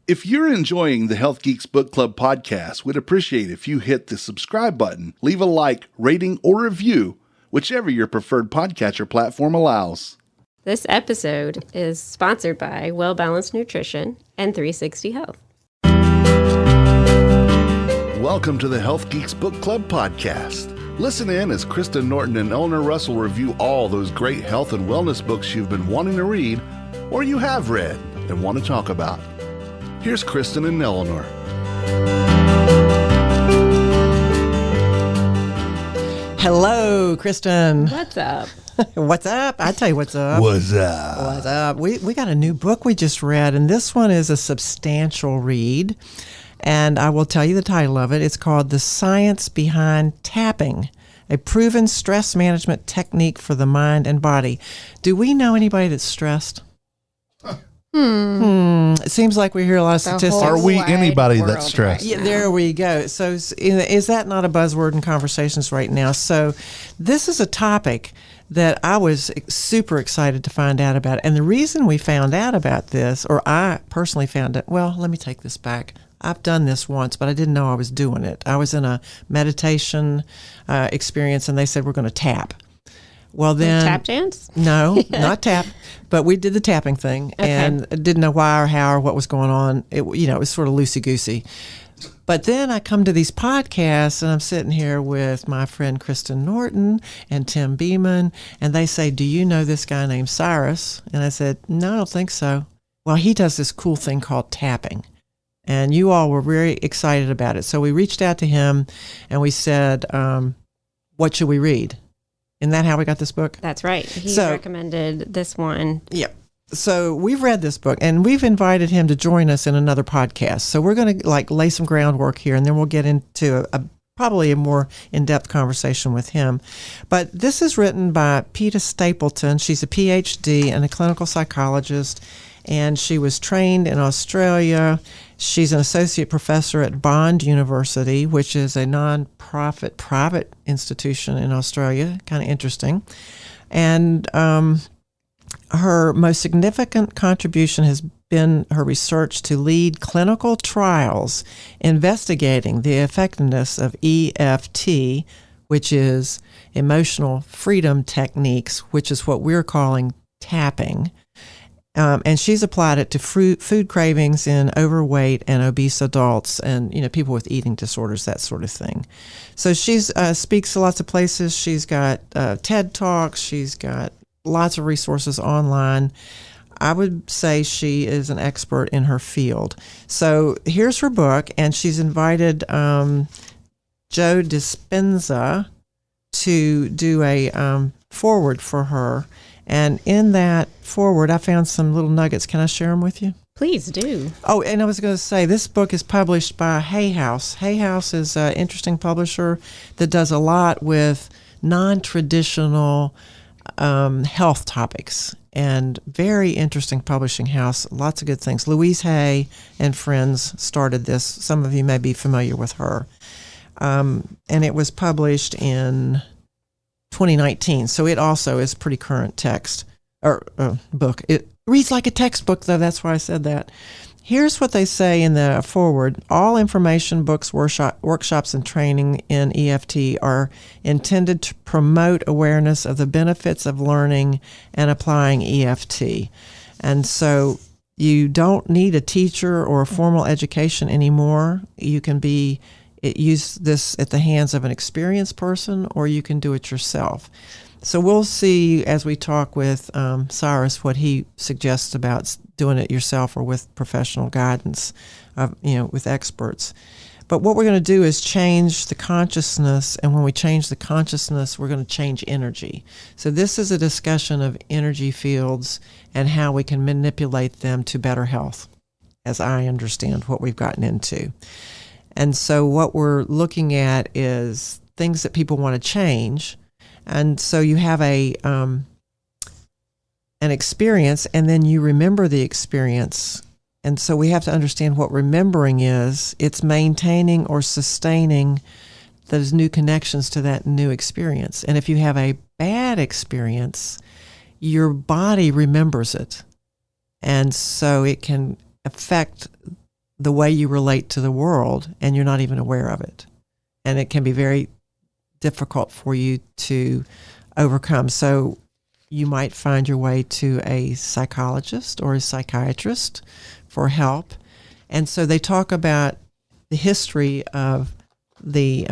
If you're enjoying the Health Geeks Book Club podcast, we'd appreciate if you hit the subscribe button, leave a like, rating, or review, whichever your preferred podcatcher platform allows. This episode is sponsored by Well Balanced Nutrition and 360 Health. Welcome to the Health Geeks Book Club podcast. Listen in as Kristen Norton and Eleanor Russell review all those great health and wellness books you've been wanting to read or you have read and want to talk about. Here's Kristen and Eleanor. Hello, Kristen. What's up? What's up? I tell you what's up. What's up? What's up? We got a new book we just read, and this one is a substantial read. And I will tell you the title of it. It's called The Science Behind Tapping, a proven stress management technique for the mind and body. Do we know anybody that's stressed? It seems like we hear a lot of statistics. Are we anybody that's stressed? Right, yeah, there we go. So is that not a buzzword in conversations right now? So this is a topic that I was super excited to find out about. And the reason we found out about this, or I personally found it, well, let me take this back. I've done this once, but I didn't know I was doing it. I was in a meditation experience, and they said, we're going to tap. Well, then Tap dance? No, not tap, but we did the tapping thing and didn't know why or how or what was going on. It was sort of loosey-goosey. But then I come to these podcasts and I'm sitting here with my friend Kristen Norton and Tim Beeman, and they say, do you know this guy named Cyrus? And I said, no, I don't think so. Well, he does this cool thing called tapping. And you all were very excited about it. So we reached out to him and we said, what should we read? Isn't that how we got this book? That's right. He recommended this one. Yep. So we've read this book, and we've invited him to join us in another podcast. So we're going to lay some groundwork here, and then we'll get into probably a more in-depth conversation with him. But this is written by Peta Stapleton. She's a PhD and a clinical psychologist, and she was trained in Australia. She's an associate professor at Bond University, which is a non-profit private institution in Australia. Kind of interesting. And her most significant contribution has been her research to lead clinical trials investigating the effectiveness of EFT, which is emotional freedom techniques, which is what we're calling tapping. And she's applied it to food cravings in overweight and obese adults and, people with eating disorders, that sort of thing. So she speaks to lots of places. She's got TED Talks. She's got lots of resources online. I would say she is an expert in her field. So here's her book, and she's invited Joe Dispenza to do a foreword for her. And in that foreword, I found some little nuggets. Can I share them with you? Please do. Oh, and I was going to say, this book is published by Hay House. Hay House is an interesting publisher that does a lot with non-traditional health topics. And very interesting publishing house. Lots of good things. Louise Hay and friends started this. Some of you may be familiar with her. And it was published in 2019, so it also is pretty current text or book. It reads like a textbook, though. That's why I said that. Here's what they say in the foreword. All information, books, workshops, and training in EFT are intended to promote awareness of the benefits of learning and applying EFT. And so you don't need a teacher or a formal education anymore. You can use this at the hands of an experienced person, or you can do it yourself. So we'll see as we talk with Cyrus what he suggests about doing it yourself or with professional guidance, with experts. But what we're going to do is change the consciousness, and when we change the consciousness, we're going to change energy. So this is a discussion of energy fields and how we can manipulate them to better health, as I understand what we've gotten into. And so what we're looking at is things that people want to change. And so you have an experience, and then you remember the experience. And so we have to understand what remembering is. It's maintaining or sustaining those new connections to that new experience. And if you have a bad experience, your body remembers it. And so it can affect the way you relate to the world, and you're not even aware of it. And it can be very difficult for you to overcome. So you might find your way to a psychologist or a psychiatrist for help. And so they talk about the history of the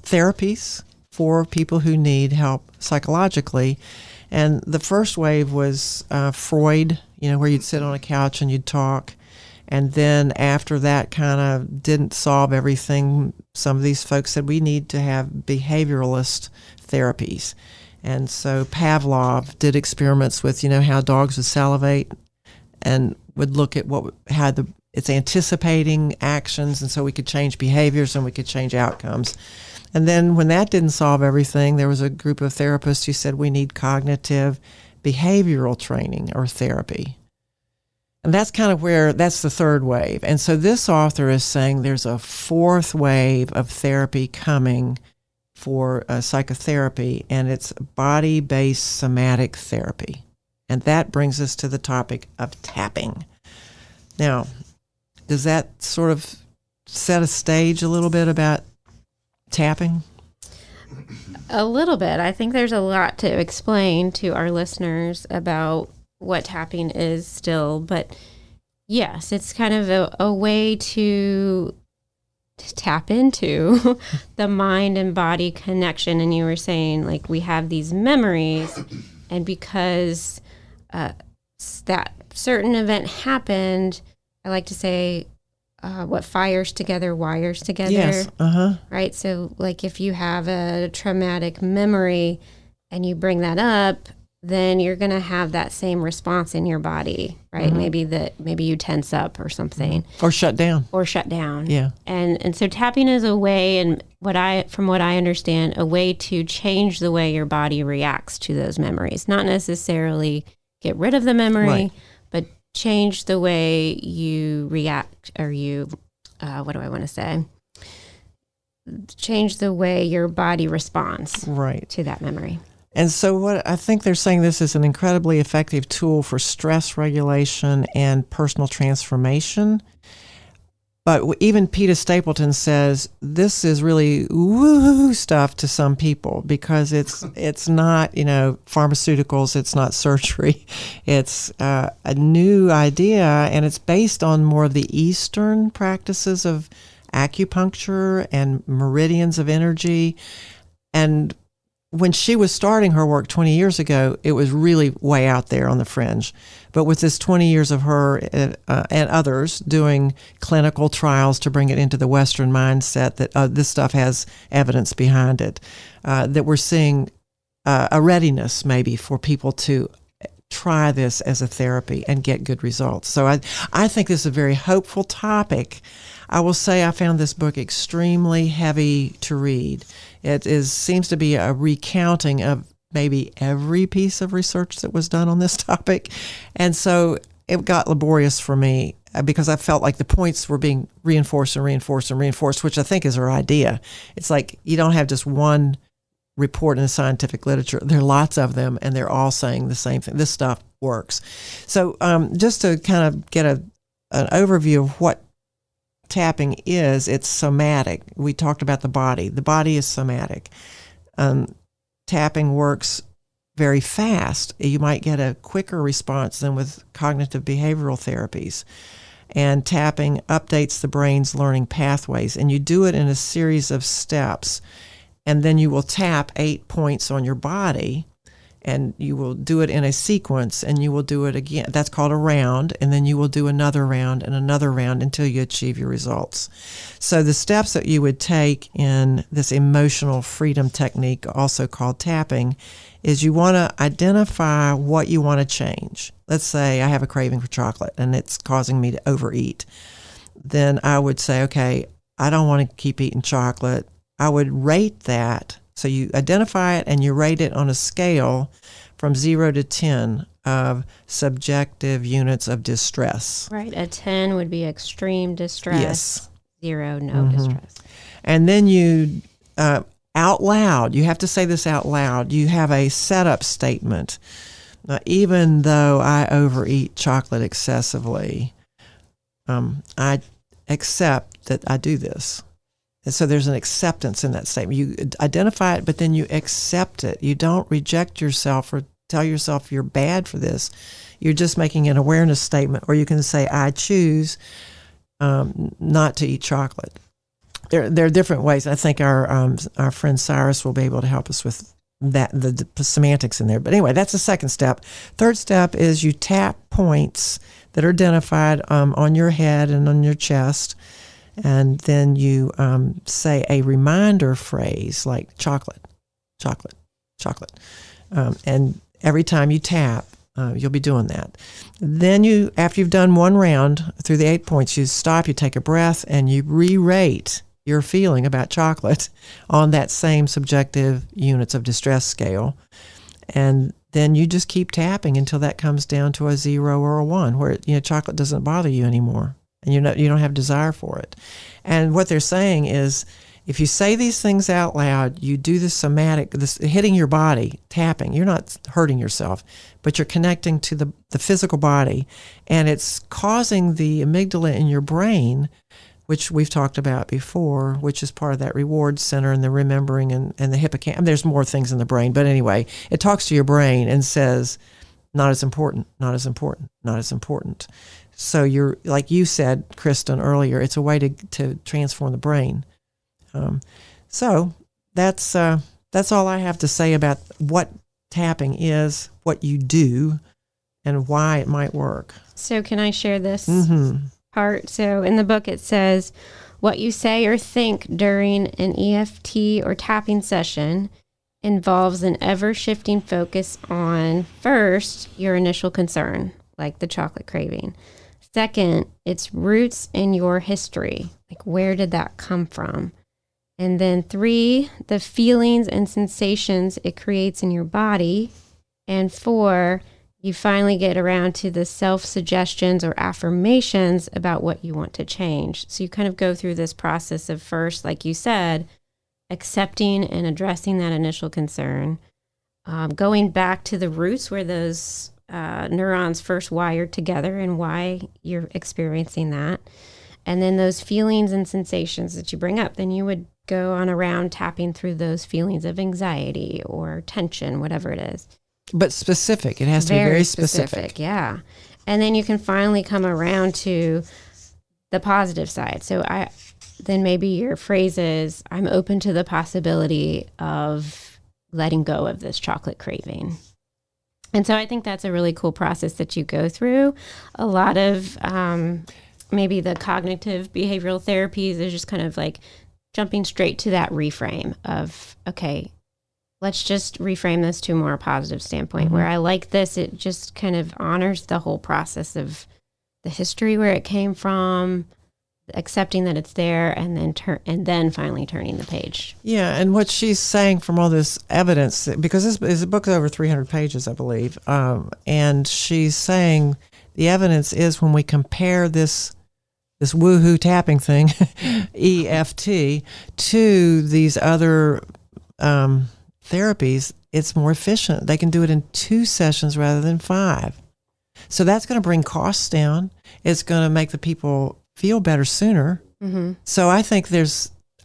therapies for people who need help psychologically. And the first wave was Freud, where you'd sit on a couch and you'd talk. And then after that kind of didn't solve everything, some of these folks said we need to have behavioralist therapies. And so Pavlov did experiments with, how dogs would salivate and would look at it's anticipating actions, and so we could change behaviors and we could change outcomes. And then when that didn't solve everything, there was a group of therapists who said we need cognitive behavioral training or therapy. And that's that's the third wave. And so this author is saying there's a fourth wave of therapy coming for psychotherapy, and it's body-based somatic therapy. And that brings us to the topic of tapping. Now, does that sort of set a stage a little bit about tapping? A little bit. I think there's a lot to explain to our listeners about what tapping is still. But yes, it's kind of a way to tap into the mind and body connection. And you were saying, like, we have these memories, and because that certain event happened, I like to say, what fires together wires together. Yes. Right. So, like, if you have a traumatic memory and you bring that up, then you're going to have that same response in your body, right? Mm-hmm. Maybe you tense up or something, or shut down. Yeah. And so tapping is a way, and from what I understand, a way to change the way your body reacts to those memories. Not necessarily get rid of the memory, right, but change the way you react, or change the way your body responds, right, to that memory. And so what I think they're saying, this is an incredibly effective tool for stress regulation and personal transformation. But even Peta Stapleton says this is really woo-hoo stuff to some people, because it's not, pharmaceuticals, it's not surgery. It's a new idea, and it's based on more of the Eastern practices of acupuncture and meridians of energy. And when she was starting her work 20 years ago, it was really way out there on the fringe. But with this 20 years of her and others doing clinical trials to bring it into the Western mindset that this stuff has evidence behind it, that we're seeing a readiness maybe for people to try this as a therapy and get good results. So I think this is a very hopeful topic. I will say I found this book extremely heavy to read. It seems to be a recounting of maybe every piece of research that was done on this topic. And so it got laborious for me, because I felt like the points were being reinforced and reinforced and reinforced, which I think is our idea. It's like you don't have just one report in the scientific literature. There are lots of them, and they're all saying the same thing. This stuff works. So just to kind of get an overview of what tapping is, it's somatic. We talked about the body. The body is somatic. Tapping works very fast. You might get a quicker response than with cognitive behavioral therapies. And tapping updates the brain's learning pathways. And you do it in a series of steps. And then you will tap 8 points on your body, and you will do it in a sequence, and you will do it again. That's called a round, and then you will do another round and another round until you achieve your results. So the steps that you would take in this emotional freedom technique, also called tapping, is you want to identify what you want to change. Let's say I have a craving for chocolate, and it's causing me to overeat. Then I would say, okay, I don't want to keep eating chocolate. I would rate that. So you identify it and you rate it on a scale from 0 to 10 of subjective units of distress. Right. A 10 would be extreme distress. Yes. 0, no distress. And then you, out loud, you have to say this out loud. You have a setup statement. Even though I overeat chocolate excessively, accept that I do this. And so there's an acceptance in that statement. You identify it, but then you accept it. You don't reject yourself or tell yourself you're bad for this. You're just making an awareness statement, or you can say, I choose not to eat chocolate. There are different ways. I think our friend Cyrus will be able to help us with that, the semantics in there. But anyway, that's the second step. Third step is you tap points that are identified on your head and on your chest. And then you say a reminder phrase like chocolate, chocolate, chocolate. And every time you tap, you'll be doing that. Then you, after you've done one round through the 8 points, you stop, you take a breath, and you re-rate your feeling about chocolate on that same subjective units of distress scale. And then you just keep tapping until that comes down to a 0 or a 1, where chocolate doesn't bother you anymore. And you don't have desire for it. And what they're saying is, if you say these things out loud, you do the somatic, this hitting your body, tapping. You're not hurting yourself, but you're connecting to the physical body, and it's causing the amygdala in your brain, which we've talked about before, which is part of that reward center and the remembering and the hippocampus. There's more things in the brain, but anyway, it talks to your brain and says, not as important, not as important, not as important. So you're, like you said, Kristen, earlier, it's a way to transform the brain. So that's all I have to say about what tapping is, what you do, and why it might work. So can I share this part? So in the book it says, what you say or think during an EFT or tapping session involves an ever-shifting focus on, first, your initial concern, like the chocolate craving. Second, its roots in your history. Like, where did that come from? And then 3, the feelings and sensations it creates in your body. And 4, you finally get around to the self-suggestions or affirmations about what you want to change. So you kind of go through this process of, first, like you said, accepting and addressing that initial concern, going back to the roots where those neurons first wired together and why you're experiencing that. And then those feelings and sensations that you bring up, then you would go on around tapping through those feelings of anxiety or tension, whatever it is. But specific. It has to be very specific. Yeah. And then you can finally come around to the positive side. So then maybe your phrase is, I'm open to the possibility of letting go of this chocolate craving. And so I think that's a really cool process that you go through. A lot of maybe the cognitive behavioral therapies is just kind of like jumping straight to that reframe of, okay, let's just reframe this to a more positive standpoint. Where I like this, it just kind of honors the whole process of the history, where it came from, accepting that it's there, and then finally turning the page. Yeah, and what she's saying from all this evidence, because this is a book over 300 pages, I believe, and she's saying the evidence is when we compare this woohoo tapping thing, EFT, to these other therapies, it's more efficient. They can do it in 2 sessions rather than 5. So that's going to bring costs down. It's going to make the people feel better sooner. So I think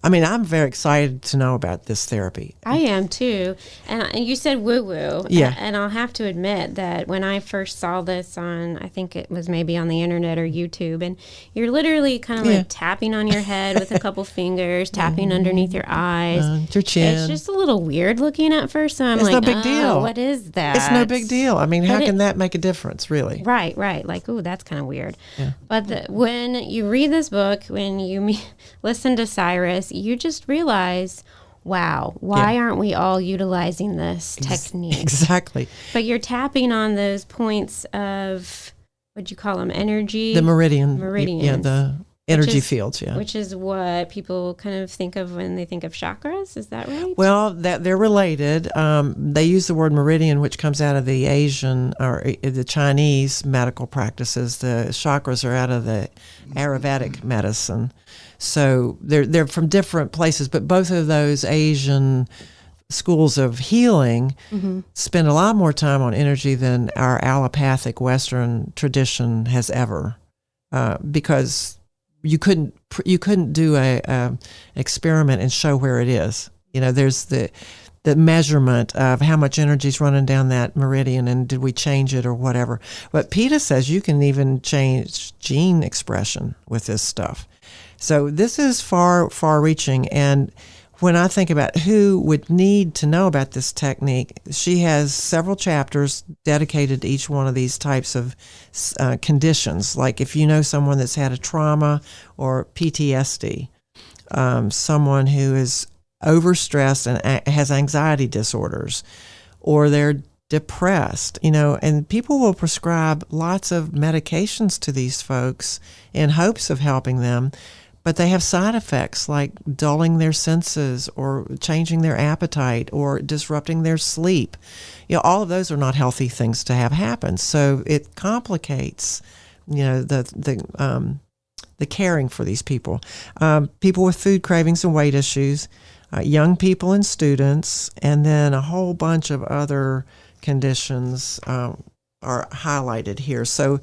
I'm very excited to know about this therapy. I am too. And you said woo-woo. Yeah. And I'll have to admit that when I first saw this on, I think it was maybe on the internet or YouTube, and you're literally kind of like tapping on your head with a couple fingers, tapping underneath your eyes. Your chin. It's just a little weird looking at first. So I'm it's like, no big deal. What is that? It's no big deal. I mean, how can that make a difference, really? Right. Like, ooh, that's kind of weird. Yeah. But when you read this book, when you listen to Cyrus, you just realize, wow, why aren't we all utilizing this technique? Exactly. But you're tapping on those points of, what'd you call them, energy? The meridians. Yeah, the energy fields, Which is what people kind of think of when they think of chakras, is that right? Well, they're related. They use the word meridian, which comes out of the Asian or the Chinese medical practices. The chakras are out of the Ayurvedic medicine. So they're from different places, but both of those Asian schools of healing spend a lot more time on energy than our allopathic Western tradition has ever, because you couldn't do a experiment and show where it is. There's the measurement of how much energy is running down that meridian, and did we change it or whatever. But PETA says you can even change gene expression with this stuff. So this is far-reaching, and when I think about who would need to know about this technique, she has several chapters dedicated to each one of these types of conditions. Like if you know someone that's had a trauma or PTSD, someone who is overstressed and has anxiety disorders, or they're depressed, and people will prescribe lots of medications to these folks in hopes of helping them. But they have side effects like dulling their senses or changing their appetite or disrupting their sleep. All of those are not healthy things to have happen. So it complicates, the caring for these people. People with food cravings and weight issues, young people and students, and then a whole bunch of other conditions are highlighted here. So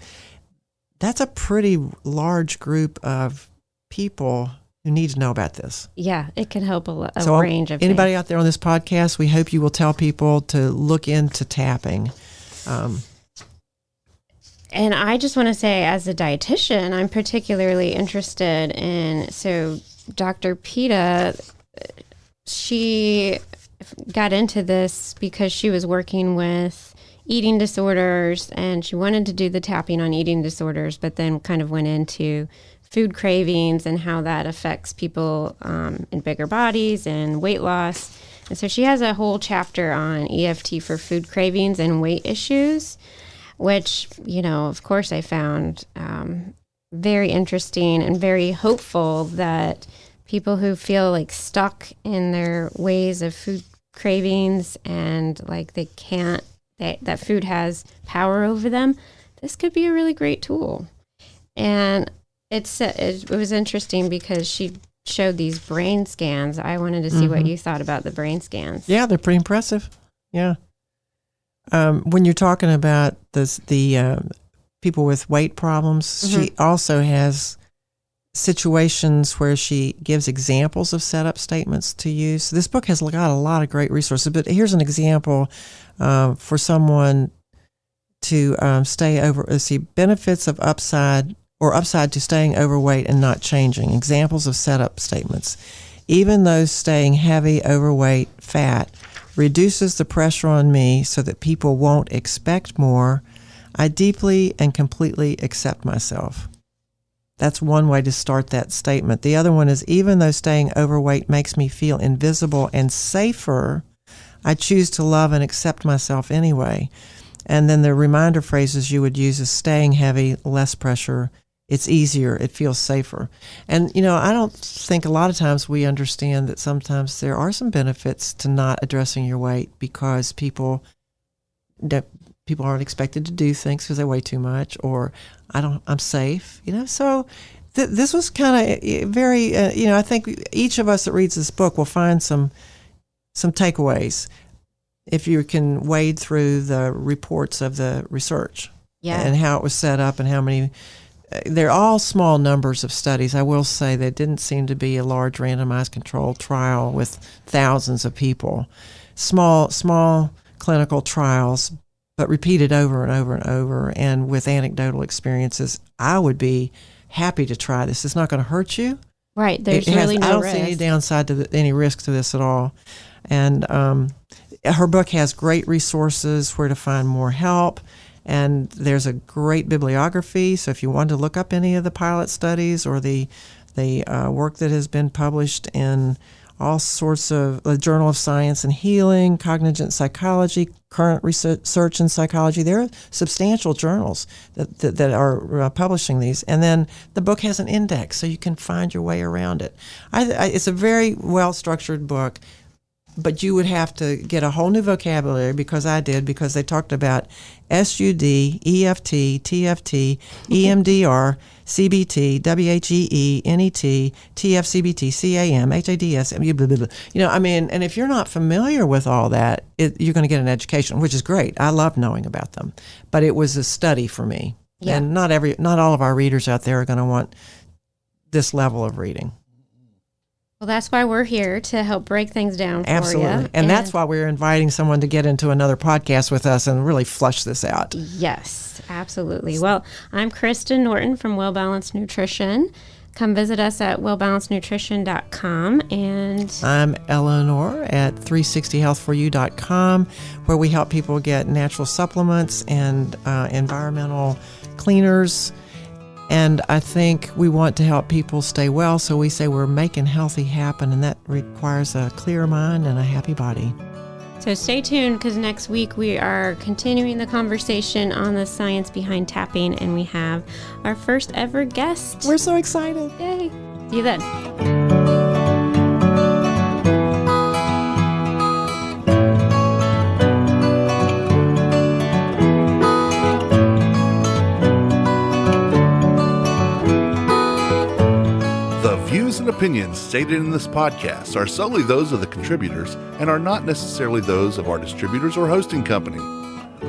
that's a pretty large group of people who need to know about this. Yeah, it can help a range of anybody things. out there on this podcast, we hope you will tell people to look into tapping. And I just want to say, as a dietitian, I'm particularly interested in, so Dr. Peta, she got into this because she was working with eating disorders, and she wanted to do the tapping on eating disorders, but then kind of went into food cravings and how that affects people in bigger bodies and weight loss. And so she has a whole chapter on EFT for food cravings and weight issues, which, of course I found very interesting and very hopeful that people who feel like stuck in their ways of food cravings and like they can't, that food has power over them, this could be a really great tool. And it was interesting because she showed these brain scans. I wanted to see what you thought about the brain scans. Yeah, they're pretty impressive. Yeah. When you're talking about the people with weight problems, she also has situations where she gives examples of setup statements to use. So this book has got a lot of great resources, but here's an example for someone to stay over. Let's see, benefits of upside to staying overweight and not changing. Examples of setup statements. Even though staying heavy, overweight, fat reduces the pressure on me so that people won't expect more, I deeply and completely accept myself. That's one way to start that statement. The other one is, even though staying overweight makes me feel invisible and safer, I choose to love and accept myself anyway. And then the reminder phrases you would use is staying heavy, less pressure, it's easier, it feels safer. And, I don't think a lot of times we understand that sometimes there are some benefits to not addressing your weight because people aren't expected to do things because they weigh too much, or I'm safe, So this was kind of very, I think each of us that reads this book will find some takeaways if you can wade through the reports of the research and how it was set up and how many. They're all small numbers of studies. I will say there didn't seem to be a large randomized controlled trial with thousands of people. Small clinical trials, but repeated over and over and over, and with anecdotal experiences. I would be happy to try this. It's not going to hurt you. Right. There's really no risk. I don't see any downside to any risk to this at all. And her book has great resources where to find more help. And there's a great bibliography. So if you want to look up any of the pilot studies or the work that has been published in all sorts of the Journal of Science and Healing, Cognitive Psychology, Current Research in Psychology, there are substantial journals that are publishing these. And then the book has an index, so you can find your way around it. It's a very well-structured book. But you would have to get a whole new vocabulary, because they talked about SUD, EFT, TFT, EMDR, CBT, WHEE, NET, TFCBT, CAM, HADS, blah, blah, blah. And if you're not familiar with all that, you're going to get an education, which is great. I love knowing about them. But it was a study for me. Yeah. And not all of our readers out there are going to want this level of reading. Well, that's why we're here, to help break things down for Absolutely. you. And that's why we're inviting someone to get into another podcast with us and really flush this out. Yes, absolutely. Well, I'm Kristen Norton from Well Balanced Nutrition. Come visit us at wellbalancednutrition.com. And I'm Eleanor at 360health4u.com, where we help people get natural supplements and environmental cleaners. And I think we want to help people stay well, so we say we're making healthy happen, and that requires a clear mind and a happy body. so stay tuned, because next week we are continuing the conversation on the science behind tapping, and we have our first ever guest. We're so excited. Yay. See you then. The views and opinions stated in this podcast are solely those of the contributors and are not necessarily those of our distributors or hosting company.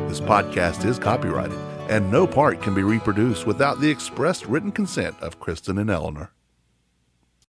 This podcast is copyrighted, and no part can be reproduced without the expressed written consent of Kristen and Eleanor.